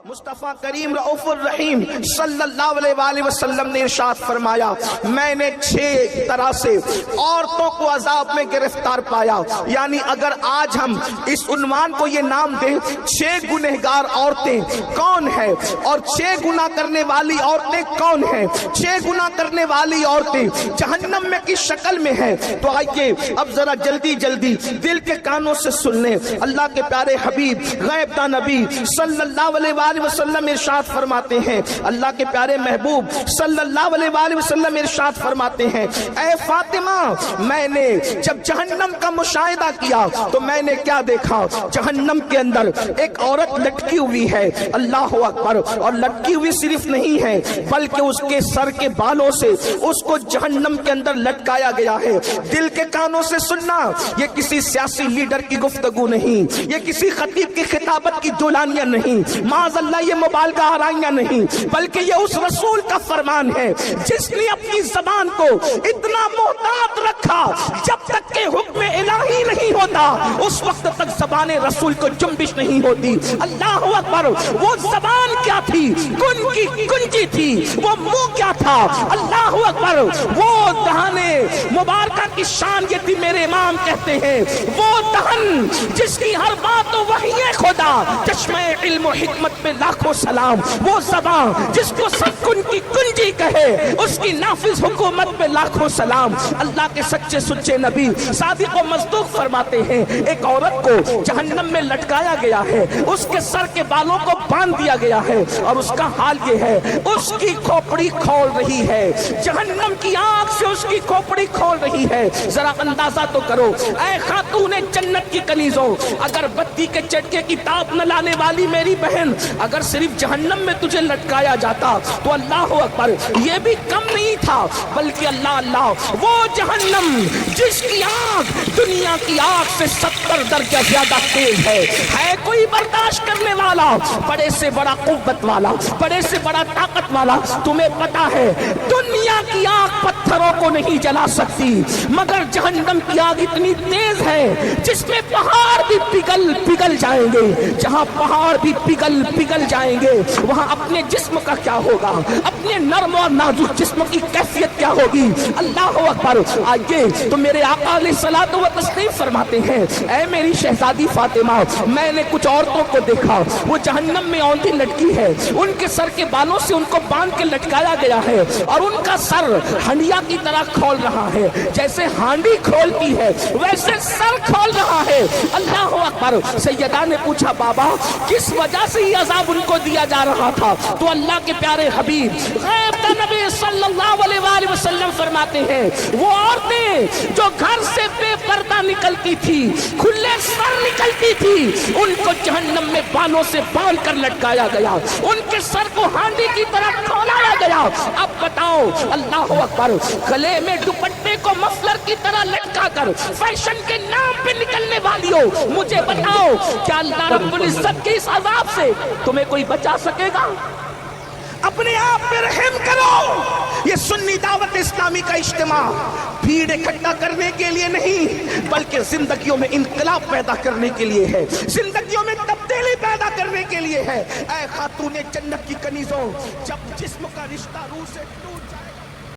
مصطفیٰ کریم رؤوف الرحیم صلی اللہ علیہ وسلم نے ارشاد فرمایا، میں نے 6 طرح سے عورتوں کو عذاب میں گرفتار پایا. یعنی اگر آج ہم اس عنوان کو یہ نام دیں 6 گنہگار عورتیں کون ہیں اور 6 گناہ کرنے والی عورتیں کون ہیں، 6 گناہ کرنے والی عورتیں جہنم میں کس شکل میں ہیں، تو آئیے اب ذرا جلدی جلدی دل کے کانوں سے سن لیں. اللہ کے پیارے حبیب غیب داں نبی صلی اللہ علیہ وسلم ارشاد فرماتے ہیں، اللہ کے پیارے محبوب صلی اللہ علیہ وسلم ارشاد فرماتے ہیں، اے فاطمہ میں نے جب جہنم کا مشاہدہ کیا تو میں نے کیا دیکھا، جہنم کے اندر ایک عورت لٹکی ہوئی ہے. اللہ اکبر. اور لٹکی ہوئی صرف نہیں ہے بلکہ اس کے سر کے بالوں سے اس کو جہنم کے اندر لٹکایا گیا ہے. دل کے کانوں سے سننا، یہ کسی سیاسی لیڈر کی گفتگو نہیں، یہ کسی خطیب کی خطابت کی دولانیاں نہیں، معاذ اللہ یہ مبالغہ آرائیاں نہیں، بلکہ یہ اس رسول کا فرمان ہے جس نے اپنی زبان کو اتنا محتاط رکھا جب تک کہ حکم الہی نہیں ہوتا اس وقت تک زبان رسول کو جنبش نہیں ہوتی. اللہ اکبر. وہ زبان کیا تھی؟ کن کی کنجی تھی. وہ منہ کیا تھا؟ اللہ اکبر. وہ دہن مبارکہ کی شان یہ تھی، میرے امام کہتے ہیں وہ دہن جس کی ہر بات تو وحی خدا، چشمہ علم و حکمت پہ لاکھوں سلام. وہ زبان جس کو سب کن کی کنجی کہے اس کی نافذ حکومت پہ لاکھوں سلام. اللہ کے سچے سچے نبی صادق و مصدوق فرماتے ہیں ایک عورت کو جہنم میں لٹکایا گیا ہے، اس کے سر کے بالوں کو باندھ دیا گیا ہے اور اس کا حال یہ ہے اس کی کھوپڑی کھول رہی ہے، جہنم کی آگ سے اس کی کھوپڑی کھول رہی ہے. ذرا اندازہ تو کرو اے خاتون جنت کی کنیزوں، اگر بتی کے چٹکے کی تاب نہ لانے والی میری بہن، اگر صرف جہنم میں تجھے لٹکایا جاتا تو اللہ اکبر یہ بھی کم نہیں تھا، بلکہ اللہ اللہ وہ جہنم جس کی آگ دنیا کی آگ سے 70 درجہ زیادہ تیز ہے کوئی برداشت کرنے والا، بڑے سے بڑا قوت والا، بڑے سے بڑا طاقت والا. تمہیں پتا ہے دنیا کی آگ پتھروں کو نہیں جلا سکتی، مگر جہنم کی آگ اتنی تیز ہے جس میں پہاڑ بھی پگھل جائیں گے. جہاں پہاڑ بھی پگھل جائیں گے وہاں اپنے جسم کا کیا ہوگا، اپنے نرم اور نازک جسم کی کیفیت کیا ہوگی. اللہ اکبر. آئیے تو میرے آقا علیہ الصلوۃ والتسلیم فرماتے ہیں اے میری شہزادی فاطمہ، میں نے کچھ عورتوں کو دیکھا وہ جہنم میں اونتی لٹکی ہے، ان کے سر کے بالوں سے ان کو باندھ کے لٹکایا گیا ہے اور ان کا سر ہنڈیا کی طرح کھول رہا ہے، جیسے ہانڈی کھولتی ہے ویسے سر کھول رہا ہے. اللہ اکبر. سیدہ نے پوچھا بابا کس وجہ سے یہ عذاب ان کو دیا جا رہا تھا؟ تو اللہ کے پیارے حبیب غیب داں نبی صلی اللہ علیہ وسلم فرماتے ہیں وہ عورتیں جو گھر سے بے پردہ نکلتی تھی، کھلے سر نکلتی تھی، ان کو جہنم میں بالوں سے باندھ کر لٹکایا گیا، ان کے سر کو ہانڈی کی طرح کھولایا گیا. اب بتاؤ اللہ اکبر، گلے میں دوپٹے کو مفلر کی طرح لٹکا کر فیشن کے نام پہ نکلنے والی ہو، مجھے بتاؤ کیا اللہ رب العزت کے اس عذاب سے تمہیں کوئی بچا سکے گا؟ اپنے آپ پہ رحم کرو. یہ سنی دعوت اسلامی کا اجتماع بھیڑ اکٹھا کرنے کے لیے نہیں بلکہ زندگیوں میں انقلاب پیدا کرنے کے لیے ہے، زندگیوں میں تبدیلی پیدا کرنے کے لیے ہے. اے خاتون جنت کی کنیزوں، جب جسم کا رشتہ روح سے ٹوٹ جائے